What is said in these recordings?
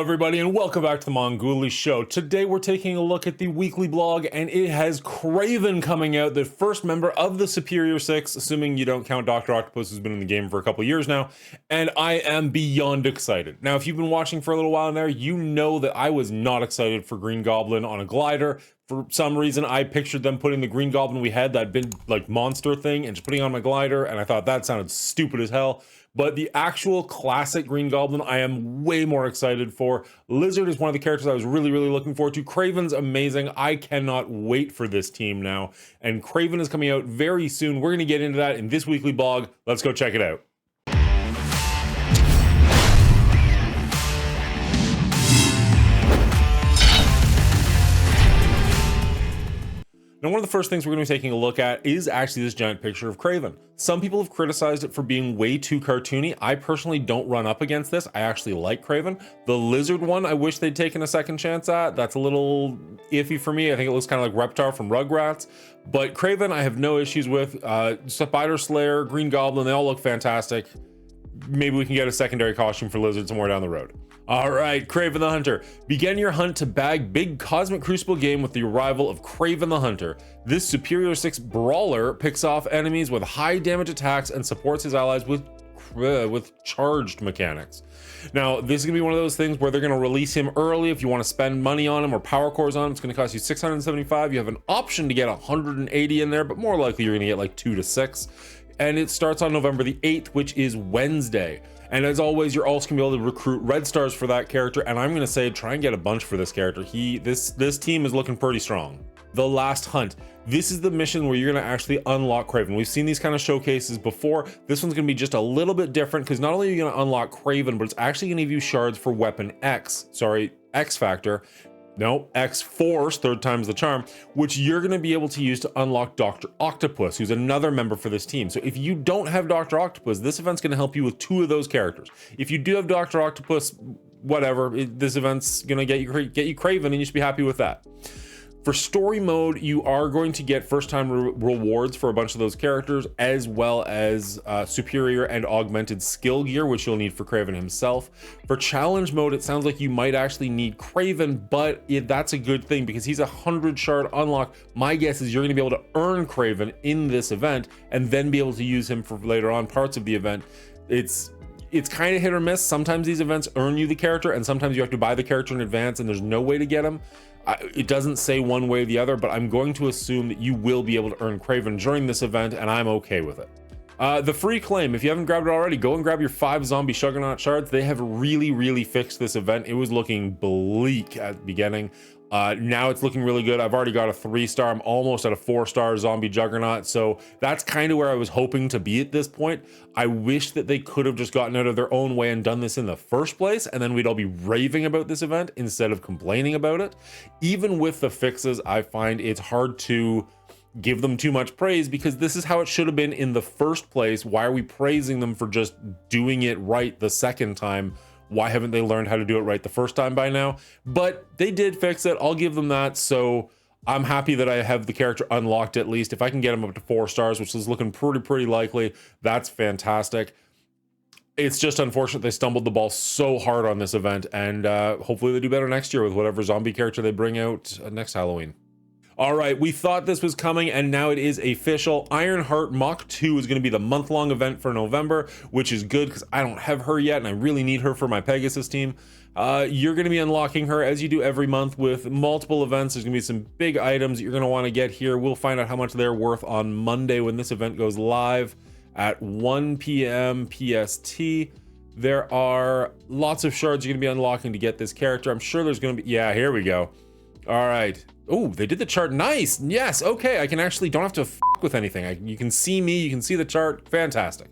everybody, and welcome back to the Mongooly Show. Today we're taking a look at the weekly blog, and it has Kraven coming out, the first member of the Superior Six, assuming you don't count Dr. Octopus, who's been in the game for a couple years now, and I am beyond excited. Now, if you've been watching for a little while now, you know that I was not excited for Green Goblin on a glider. For some reason, I pictured them putting the Green Goblin we had, that big like monster thing, and just putting it on my glider, and I thought that sounded stupid as hell. But the actual classic Green Goblin, I am way more excited for. Lizard is one of the characters I was really looking forward to. Kraven's amazing. I cannot wait for this team now. And Kraven is coming out very soon. We're going to get into that in this weekly blog. Let's go check it out. Now, one of the first things we're going to be taking a look at is actually this giant picture of Kraven. Some people have criticized it for being way too cartoony. I personally don't run up against this. I actually like Kraven. The lizard one, I wish they'd taken a second chance at. That's a little iffy for me. I think it looks kind of like Reptar from Rugrats. But Kraven, I have no issues with. Spider Slayer, Green Goblin, they all look fantastic. Maybe we can get a secondary costume for Lizard somewhere down the road. All right, Karven the Hunter. Begin your hunt to bag big Cosmic Crucible game with the arrival of Karven the Hunter. This Superior 6 brawler picks off enemies with high damage attacks and supports his allies with charged mechanics. Now, this is gonna be one of those things where they're gonna release him early. If you want to spend money on him or power cores on him, it's gonna cost you 675. You have an option to get 180 in there, but more likely you're gonna get like 2 to 6. And it starts on November the 8th, which is Wednesday. And as always, you're also gonna be able to recruit red stars for that character. And I'm gonna say, try and get a bunch for this character. This team is looking pretty strong. The Last Hunt. This is the mission where you're gonna actually unlock Kraven. We've seen these kind of showcases before. This one's gonna be just a little bit different because not only are you gonna unlock Kraven, but it's actually gonna give you shards for Weapon X. Sorry, X Factor. No, X-Force, third time's the charm, which you're going to be able to use to unlock Dr. Octopus, who's another member for this team. So if you don't have Dr. Octopus, this event's going to help you with 2 of those characters. If you do have Dr. Octopus, whatever, this event's going to get you Kraven, and you should be happy with that. For story mode, you are going to get first-time rewards for a bunch of those characters, as well as superior and augmented skill gear, which you'll need for Kraven himself. For challenge mode, it sounds like you might actually need Kraven, but that's a good thing because he's a 100 shard unlock. My guess is you're going to be able to earn Kraven in this event and then be able to use him for later on parts of the event. It's kind of hit or miss. Sometimes these events earn you the character, and sometimes you have to buy the character in advance, and there's no way to get him. It doesn't say one way or the other, but I'm going to assume that you will be able to earn Kraven during this event, and I'm okay with it. The free claim, if you haven't grabbed it already, go and grab your 5 zombie Juggernaut shards. They have really fixed this event. It was looking bleak at the beginning. Now it's looking really good. I've already got a 3-star. I'm almost at a 4-star zombie Juggernaut. So that's kind of where I was hoping to be at this point. I wish that they could have just gotten out of their own way and done this in the first place, and then we'd all be raving about this event instead of complaining about it. Even with the fixes, I find it's hard to give them too much praise because this is how it should have been in the first place. Why are we praising them for just doing it right the second time? Why haven't they learned how to do it right the first time by now? But they did fix it. I'll give them that. So I'm happy that I have the character unlocked at least. If I can get him up to 4 stars, which is looking pretty likely, that's fantastic. It's just unfortunate they stumbled the ball so hard on this event, and hopefully they do better next year with whatever zombie character they bring out next Halloween. All right, we thought this was coming, and now it is official. Heart Mk2 is going to be the month-long event for November, which is good because I don't have her yet, and I really need her for my Pegasus team. You're going to be unlocking her as you do every month with multiple events. There's going to be some big items that you're going to want to get here. We'll find out how much they're worth on Monday when this event goes live at 1 p.m. PST. There are lots of shards you're going to be unlocking to get this character. I'm sure there's going to be... Yeah, here we go. All right. Oh, they did the chart. Nice. Yes. Okay. I can actually don't have to with anything. You can see me. You can see the chart. Fantastic.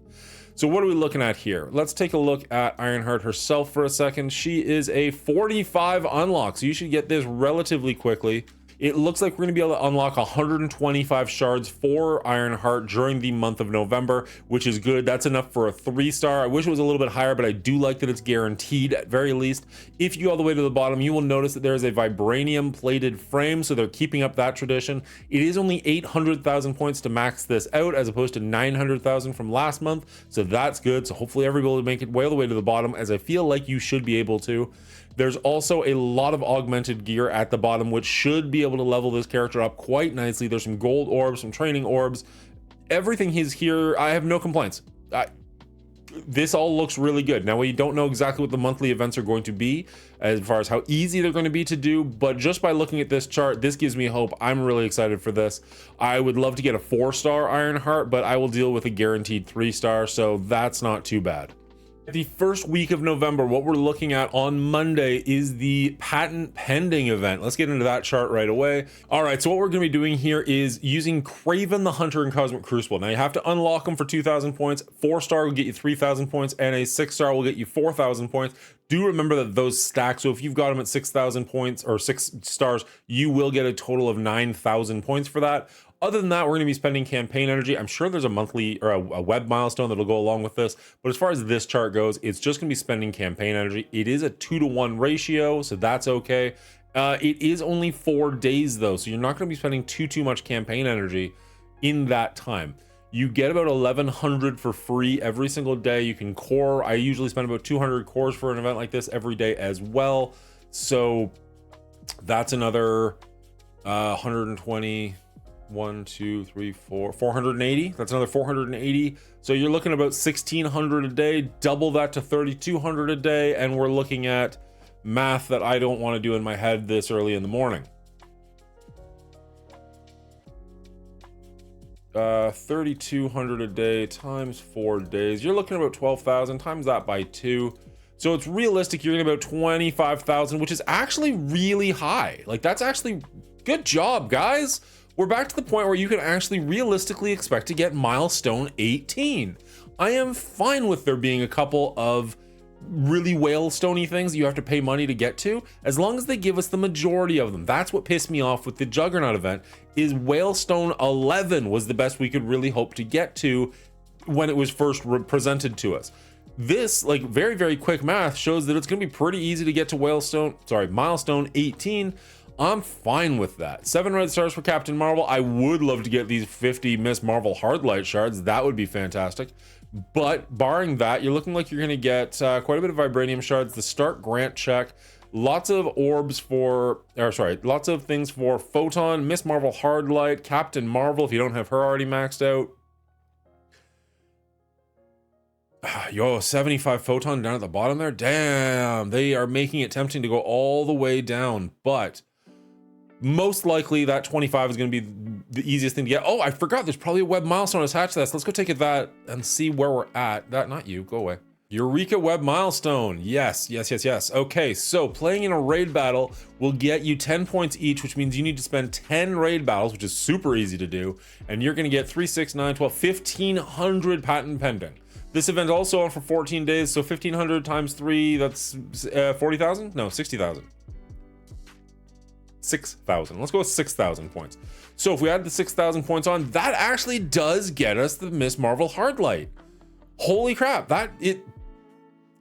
So what are we looking at here? Let's take a look at Ironheart herself for a second. She is a 45 unlock, so you should get this relatively quickly. It looks like we're going to be able to unlock 125 shards for Ironheart during the month of November, which is good. That's enough for a 3-star. I wish it was a little bit higher, but I do like that it's guaranteed at very least. If you go all the way to the bottom, you will notice that there is a vibranium plated frame, so they're keeping up that tradition. It is only 800,000 points to max this out, as opposed to 900,000 from last month, so that's good. So hopefully everybody will make it way all the way to the bottom, as I feel like you should be able to. There's also a lot of augmented gear at the bottom, which should be able to level this character up quite nicely. There's some gold orbs, some training orbs, everything is here. I have no complaints. This all looks really good. Now, we don't know exactly what the monthly events are going to be as far as how easy they're going to be to do, but just by looking at this chart, this gives me hope. I'm really excited for this. I would love to get a 4-star Ironheart, but I will deal with a guaranteed 3-star, so that's not too bad. The first week of November, what we're looking at on Monday is the patent pending event. Let's get into that chart right away. All right, so what we're going to be doing here is using Kraven the Hunter and Cosmic Crucible. Now you have to unlock them for 2,000 points. 4-star will get you 3,000 points, and a 6-star will get you 4,000 points. Do remember that those stack, so if you've got them at 6,000 points or 6 stars, you will get a total of 9,000 points for that. Other than that, we're going to be spending campaign energy. I'm sure there's a monthly or a web milestone that'll go along with this, but as far as this chart goes, it's just going to be spending campaign energy. It is a 2-to-1 ratio, so that's okay. It is only 4 days though, so you're not going to be spending too much campaign energy in that time. You get about 1,100 for free every single day. You can core. I usually spend about 200 cores for an event like this every day as well. So that's another 120. 1, 2, 3, 4, 480. That's another 480. So you're looking at about 1,600 a day. Double that to 3,200 a day, and we're looking at math that I don't want to do in my head this early in the morning. 3,200 a day times 4 days. You're looking at about 12,000. Times that by 2. So it's realistic. You're getting about 25,000, which is actually really high. Like, that's actually good job, guys. We're back to the point where you can actually realistically expect to get milestone 18. I am fine with there being a couple of really whalestone-y things that you have to pay money to get to, as long as they give us the majority of them. That's what pissed me off with the Juggernaut event, is whalestone 11 was the best we could really hope to get to when it was first presented to us. This, like, very quick math shows that it's going to be pretty easy to get to milestone 18. I'm fine with that. 7 red stars for Captain Marvel. I would love to get these 50 Miss Marvel Hardlight shards. That would be fantastic. But barring that, you're looking like you're going to get quite a bit of vibranium shards, the Stark Grant check, lots of orbs for, lots of things for Photon, Miss Marvel Hardlight, Captain Marvel, if you don't have her already maxed out. Yo, 75 Photon down at the bottom there. Damn, they are making it tempting to go all the way down, but most likely that 25 is going to be the easiest thing to get. Oh, I forgot there's probably a web milestone attached to this. Let's go take that and see where we're at. Not you, go away. Eureka web milestone. Yes. Okay, so playing in a raid battle will get you 10 points each, which means you need to spend 10 raid battles, which is super easy to do. And you're going to get 3, 6, 9, 12, 1,500 patent pending. This event also on for 14 days, so 1,500 times 3, that's 40,000? No, 60,000. 6,000. Let's go with 6,000 points. So if we add the 6,000 points on, that actually does get us the Miss Marvel Hardlight. Holy crap,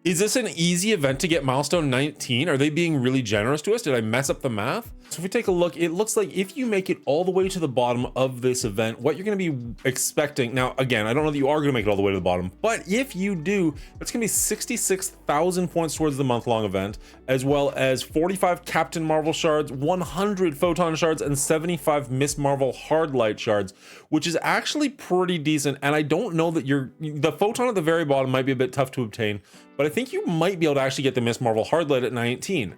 is this an easy event to get milestone 19? Are they being really generous to us? Did I mess up the math? So if we take a look, it looks like if you make it all the way to the bottom of this event, what you're going to be expecting, now again, I don't know that you are going to make it all the way to the bottom, but if you do, it's going to be 66,000 points towards the month-long event, as well as 45 Captain Marvel shards, 100 Photon shards, and 75 Miss Marvel Hardlight shards, which is actually pretty decent. And I don't know that the Photon at the very bottom might be a bit tough to obtain, but I think you might be able to actually get the Miss Marvel Hardlight at 19.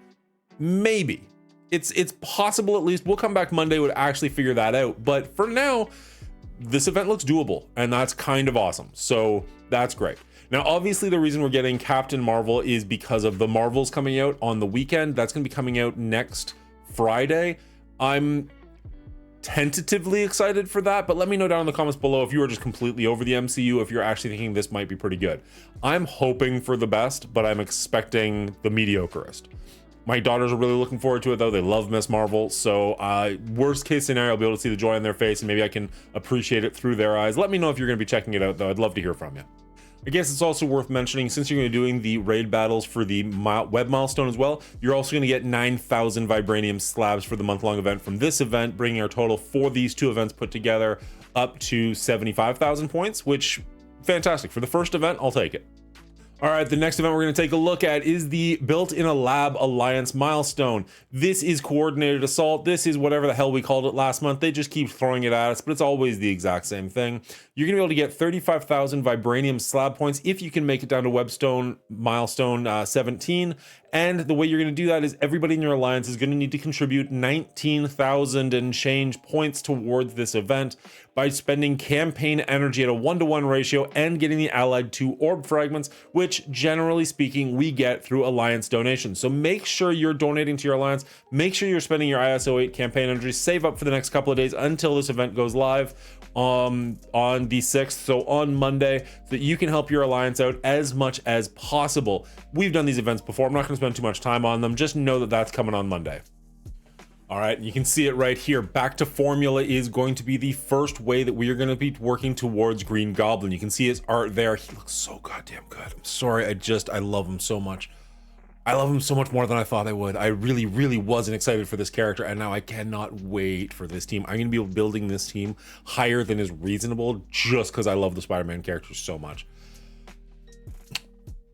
Maybe. It's possible at least. We'll come back Monday to actually figure that out. But for now, this event looks doable, and that's kind of awesome. So that's great. Now, obviously, the reason we're getting Captain Marvel is because of the Marvels coming out on the weekend. That's going to be coming out next Friday. I'm tentatively excited for that, but let me know down in the comments below if you are just completely over the MCU, if you're actually thinking this might be pretty good. I'm hoping for the best, but I'm expecting the mediocrest. My daughters are really looking forward to it, though. They love Miss Marvel. So worst case scenario, I'll be able to see the joy on their face, and maybe I can appreciate it through their eyes. Let me know if you're going to be checking it out, though. I'd love to hear from you. I guess it's also worth mentioning, since you're going to be doing the raid battles for the web milestone as well, you're also going to get 9,000 vibranium slabs for the month-long event from this event, bringing our total for these two events put together up to 75,000 points, which, fantastic. For the first event, I'll take it. All right, the next event we're going to take a look at is the Built in a Lab Alliance milestone. This is coordinated assault. This is whatever the hell we called it last month. They just keep throwing it at us, but it's always the exact same thing. You're going to be able to get 35,000 vibranium slab points if you can make it down to Webstone milestone 17. And the way you're going to do that is everybody in your alliance is going to need to contribute 19,000 and change points towards this event by spending campaign energy at a 1-to-1 ratio and getting the allied 2 orb fragments, which generally speaking we get through alliance donations. So make sure you're donating to your alliance, make sure you're spending your ISO 8 campaign energy, save up for the next couple of days until this event goes live on the 6th, so on Monday, so that you can help your alliance out as much as possible. We've done these events before. I'm not going to spend too much time on them. Just know that that's coming on Monday. All right, you can see it right here. Back to Formula is going to be the first way that we are going to be working towards Green Goblin. You can see his art there. He looks so goddamn good. I'm sorry, I love him so much. I love him so much more than I thought I would. I really, really wasn't excited for this character, and now I cannot wait for this team. I'm going to be building this team higher than is reasonable just because I love the Spider-Man character so much.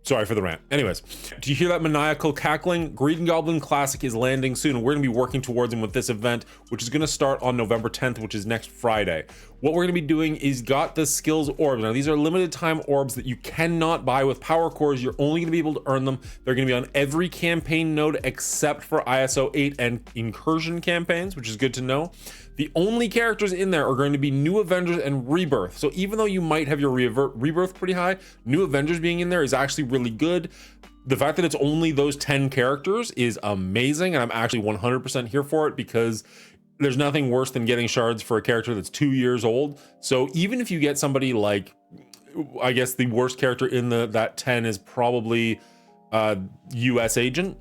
Sorry for the rant. Anyways, do you hear that maniacal cackling? Green Goblin Classic is landing soon, and we're going to be working towards him with this event, which is going to start on November 10th, which is next Friday. What we're going to be doing is got the skills orbs. Now, these are limited time orbs that you cannot buy with power cores. You're only going to be able to earn them. They're going to be on every campaign node except for ISO 8 and incursion campaigns, which is good to know. The only characters in there are going to be New Avengers and Rebirth. So even though you might have your Rebirth pretty high, New Avengers being in there is actually really good. The fact that it's only those 10 characters is amazing, and I'm actually 100% here for it, because there's nothing worse than getting shards for a character that's 2 years old. So even if you get somebody like, I guess the worst character in that 10 is probably US Agent.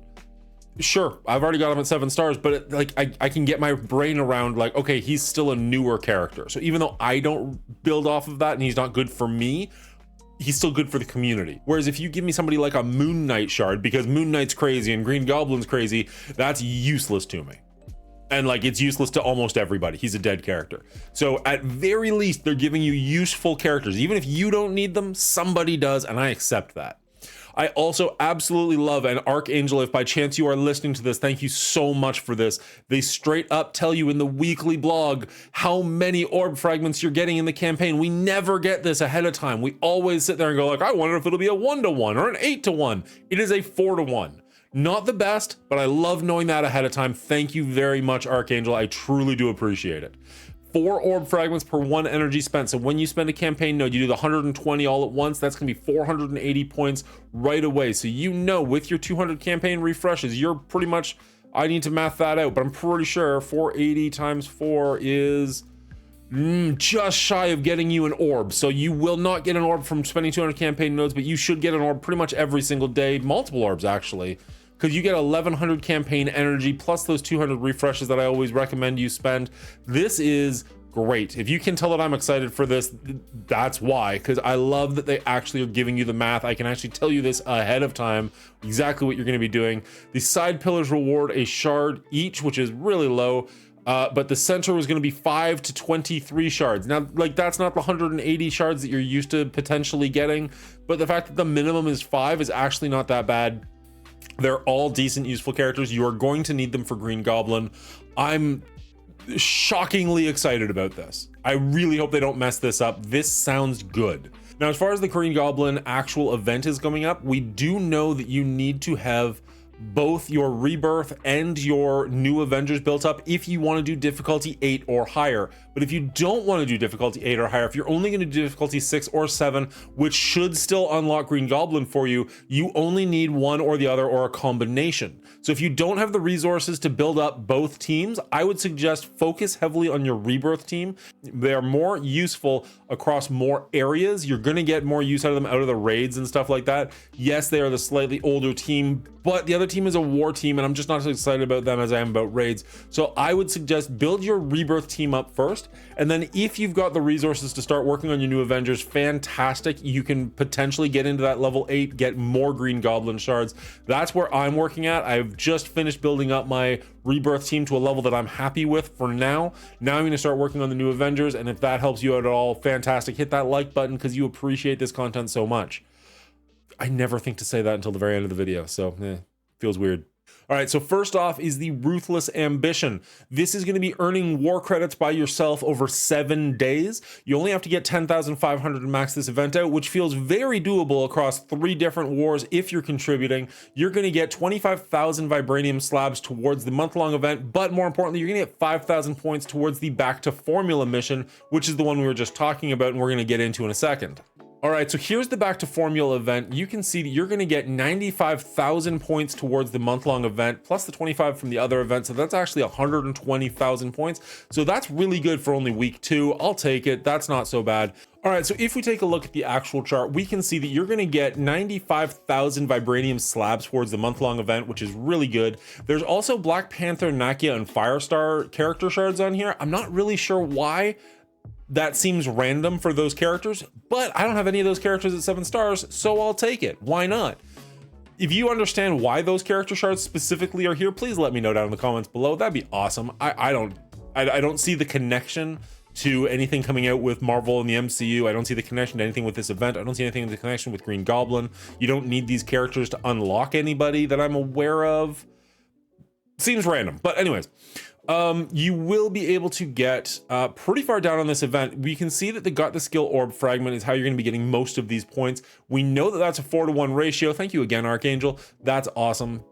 Sure, I've already got him at 7 stars, but I can get my brain around, like, okay, he's still a newer character. So even though I don't build off of that and he's not good for me, he's still good for the community. Whereas if you give me somebody like a Moon Knight shard, because Moon Knight's crazy and Green Goblin's crazy, that's useless to me. And like, it's useless to almost everybody. He's a dead character. So at very least, they're giving you useful characters. Even if you don't need them, somebody does, and I accept that. I also absolutely love, and Archangel, if by chance you are listening to this, thank you so much for this. They straight up tell you in the weekly blog how many orb fragments you're getting in the campaign. We never get this ahead of time. We always sit there and go like, I wonder if it'll be a 1-to-1 or an 8-to-1. It is a 4-to-1. Not the best, but I love knowing that ahead of time. Thank you very much, Archangel. I truly do appreciate it. 4 orb fragments per 1 energy spent. So when you spend a campaign node, you do the 120 all at once. That's gonna be 480 points right away. So you know, with your 200 campaign refreshes, you're pretty much, I need to math that out, but I'm pretty sure 480 times 4 is just shy of getting you an orb. So you will not get an orb from spending 200 campaign nodes, but you should get an orb pretty much every single day. Multiple orbs, actually, because you get 1100 campaign energy plus those 200 refreshes that I always recommend you spend. This is great. If you can tell that I'm excited for this, that's why, because I love that they actually are giving you the math. I can actually tell you this ahead of time, exactly what you're going to be doing. The side pillars reward a shard each, which is really low. But the center was going to be 5 to 23 shards. Now, like, that's not the 180 shards that you're used to potentially getting, but the fact that the minimum is 5 is actually not that bad. They're all decent, useful characters. You are going to need them for Green Goblin. I'm shockingly excited about this. I really hope they don't mess this up. This sounds good. Now, as far as the Green Goblin actual event is coming up, we do know that you need to have both your Rebirth and your New Avengers built up if you want to do difficulty 8 or higher. But if you don't want to do difficulty 8 or higher, if you're only going to do difficulty 6 or 7, which should still unlock Green Goblin for you, you only need one or the other or a combination. So if you don't have the resources to build up both teams, I would suggest focus heavily on your Rebirth team. They are more useful across more areas. You're going to get more use out of them out of the raids and stuff like that. Yes, they are the slightly older team, but the other team is a war team, and I'm just not as excited about them as I am about raids. So I would suggest build your rebirth team up first, and then if you've got the resources to start working on your new Avengers, fantastic. You can potentially get into that level 8, get more green goblin shards. That's where I'm working at. I've just finished building up my rebirth team to a level that I'm happy with for now. Now I'm going to start working on the new Avengers, and if that helps you out at all, fantastic. Hit that like button because you appreciate this content so much. I never think to say that until the very end of the video, so feels weird. All right, so first off is the Ruthless Ambition. This is going to be earning war credits by yourself over 7 days. You only have to get 10,500 to max this event out, which feels very doable across 3 different wars if you're contributing. You're going to get 25,000 vibranium slabs towards the month-long event, but more importantly, you're going to get 5,000 points towards the Back to Formula mission, which is the one we were just talking about and we're going to get into in a second. All right, so here's the Back to Formula event. You can see that you're going to get 95,000 points towards the month-long event, plus the 25 from the other event. So that's actually 120,000 points. So that's really good for only week 2. I'll take it. That's not so bad. All right, so if we take a look at the actual chart, we can see that you're going to get 95,000 vibranium slabs towards the month-long event, which is really good. There's also Black Panther, Nakia, and Firestar character shards on here. I'm not really sure why. That seems random for those characters, but I don't have any of those characters at 7 stars, so I'll take it. Why not? If you understand why those character shards specifically are here, please let me know down in the comments below. That'd be awesome. I don't see the connection to anything coming out with Marvel and the MCU. I don't see the connection to anything with this event. I don't see anything in the connection with Green Goblin. You don't need these characters to unlock anybody that I'm aware of. Seems random, but anyways. You will be able to get pretty far down on this event. We can see that the Got the Skill Orb fragment is how you're going to be getting most of these points. We know that that's a 4-to-1 ratio. Thank you again, Archangel. That's awesome.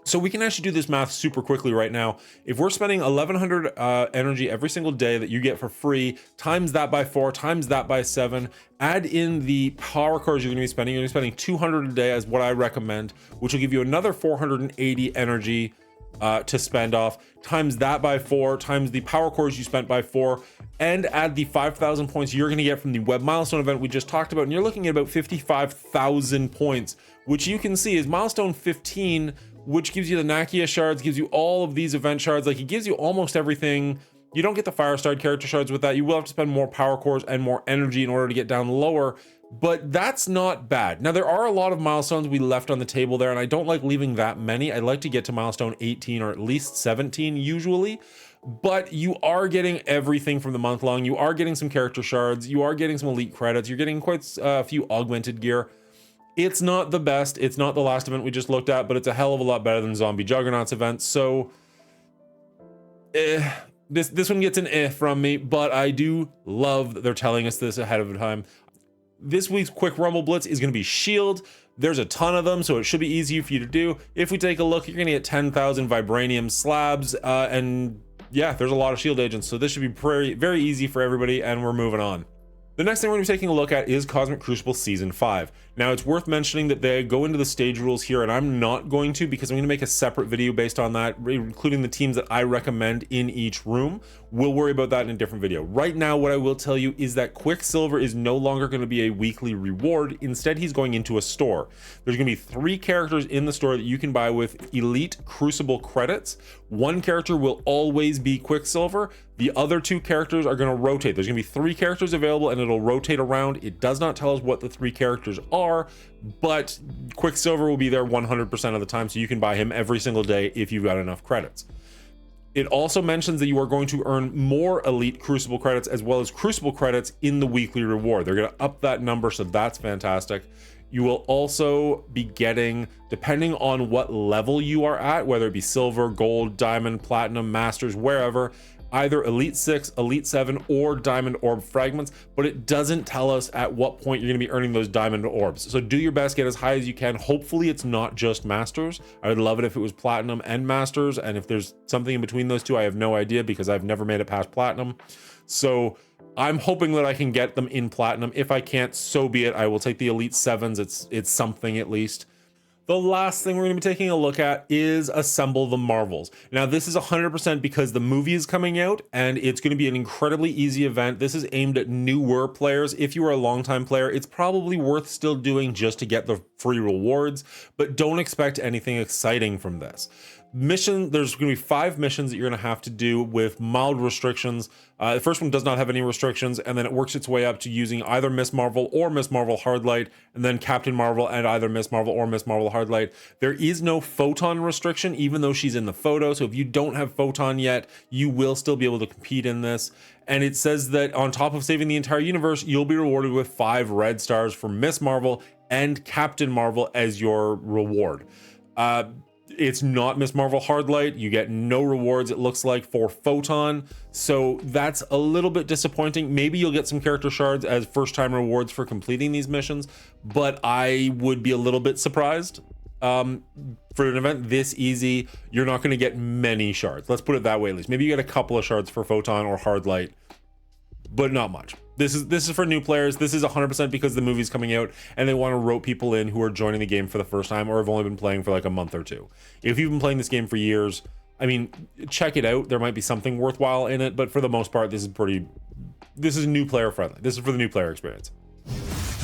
So we can actually do this math super quickly right now. If we're spending 1,100 energy every single day that you get for free, times that by 4, times that by 7, add in the power cores you're going to be spending. You're going to be spending 200 a day as what I recommend, which will give you another 480 energy to spend off, times that by 4, times the power cores you spent by 4, and add the 5,000 points you're going to get from the web milestone event we just talked about, and you're looking at about 55,000 points, which you can see is milestone 15, which gives you the Nakia shards, gives you all of these event shards. Like, it gives you almost everything. You don't get the Firestar character shards with that. You will have to spend more power cores and more energy in order to get down lower, but that's not bad. Now, there are a lot of milestones we left on the table there, and I don't like leaving that many. I'd like to get to milestone 18 or at least 17 usually, but you are getting everything from the month long. You are getting some character shards. You are getting some elite credits. You're getting quite a few augmented gear. It's not the best. It's not the last event we just looked at, but it's a hell of a lot better than Zombie Juggernaut's event. So this one gets an from me, but I do love that they're telling us this ahead of time. This week's quick rumble blitz is going to be shield. There's a ton of them, so it should be easy for you to do. If we take a look, you're going to get 10,000 vibranium slabs, and yeah, there's a lot of shield agents, so this should be very easy for everybody, and we're moving on. The next thing we're going to be taking a look at is Cosmic Crucible Season 5. Now, it's worth mentioning that they go into the stage rules here, and I'm not going to, because I'm going to make a separate video based on that, including the teams that I recommend in each room. We'll worry about that in a different video. Right now, what I will tell you is that Quicksilver is no longer going to be a weekly reward. Instead, he's going into a store. There's going to be 3 characters in the store that you can buy with Elite Crucible credits. 1 character will always be Quicksilver. The other 2 characters are going to rotate. There's going to be 3 characters available, and it'll rotate around. It does not tell us what the 3 characters are, but Quicksilver will be there 100% of the time, so you can buy him every single day if you've got enough credits. It also mentions that you are going to earn more Elite Crucible credits as well as Crucible credits in the weekly reward. They're going to up that number, so that's fantastic. You will also be getting, depending on what level you are at, whether it be silver, gold, diamond, platinum, masters, wherever, either Elite 6, Elite 7, or Diamond Orb fragments, but it doesn't tell us at what point you're going to be earning those Diamond Orbs. So do your best, get as high as you can. Hopefully it's not just Masters. I would love it if it was Platinum and Masters, and if there's something in between those two, I have no idea because I've never made it past Platinum. So I'm hoping that I can get them in Platinum. If I can't, so be it. I will take the Elite 7s. It's something at least. The last thing we're going to be taking a look at is Assemble the Marvels. Now, this is 100% because the movie is coming out, and it's going to be an incredibly easy event. This is aimed at newer players. If you are a longtime player, it's probably worth still doing just to get the free rewards, but don't expect anything exciting from this. There's going to be 5 missions that you're going to have to do with mild restrictions. The first one does not have any restrictions, and then it works its way up to using either Miss Marvel or Miss Marvel Hardlight, and then Captain Marvel and either Miss Marvel or Miss Marvel Hardlight. There is no photon restriction, even though she's in the photo. So if you don't have photon yet, you will still be able to compete in this. And it says that on top of saving the entire universe, you'll be rewarded with 5 red stars for Miss Marvel and Captain Marvel as your reward. It's not Miss Marvel Hardlight. You get no rewards, it looks like, for Photon. So that's a little bit disappointing. Maybe you'll get some character shards as first time rewards for completing these missions, but I would be a little bit surprised. For an event this easy, you're not going to get many shards. Let's put it that way at least. Maybe you get a couple of shards for Photon or Hardlight, but not much. This is for new players. This is 100% because the movie's coming out and they want to rope people in who are joining the game for the first time or have only been playing for like a month or two. If you've been playing this game for years, I mean, check it out. There might be something worthwhile in it, but for the most part, this is new player friendly. This is for the new player experience.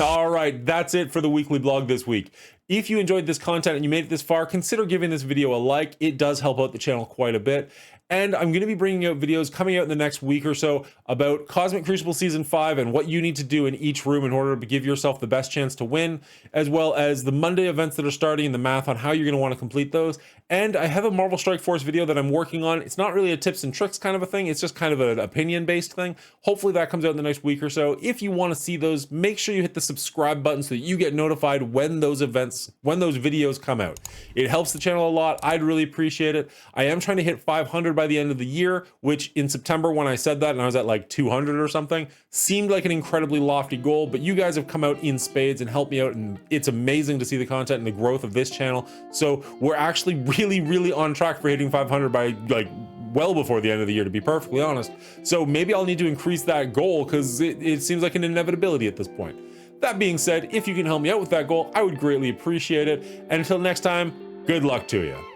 All right, that's it for the weekly blog this week. If you enjoyed this content and you made it this far, consider giving this video a like. It does help out the channel quite a bit. And I'm going to be bringing out videos coming out in the next week or so about Cosmic Crucible Season 5 and what you need to do in each room in order to give yourself the best chance to win, as well as the Monday events that are starting and the math on how you're going to want to complete those. And I have a Marvel Strike Force video that I'm working on. It's not really a tips and tricks kind of a thing. It's just kind of an opinion-based thing. Hopefully that comes out in the next week or so. If you want to see those, make sure you hit the subscribe button so that you get notified when those videos come out. It helps the channel a lot. I'd really appreciate it. I am trying to hit 500 by the end of the year, which in September when I said that and I was at like 200 or something, seemed like an incredibly lofty goal, but you guys have come out in spades and helped me out, and it's amazing to see the content and the growth of this channel. So we're actually really on track for hitting 500 by like well before the end of the year, to be perfectly honest. So maybe I'll need to increase that goal because it seems like an inevitability at this point. That being said, if you can help me out with that goal, I would greatly appreciate it. And until next time, good luck to you.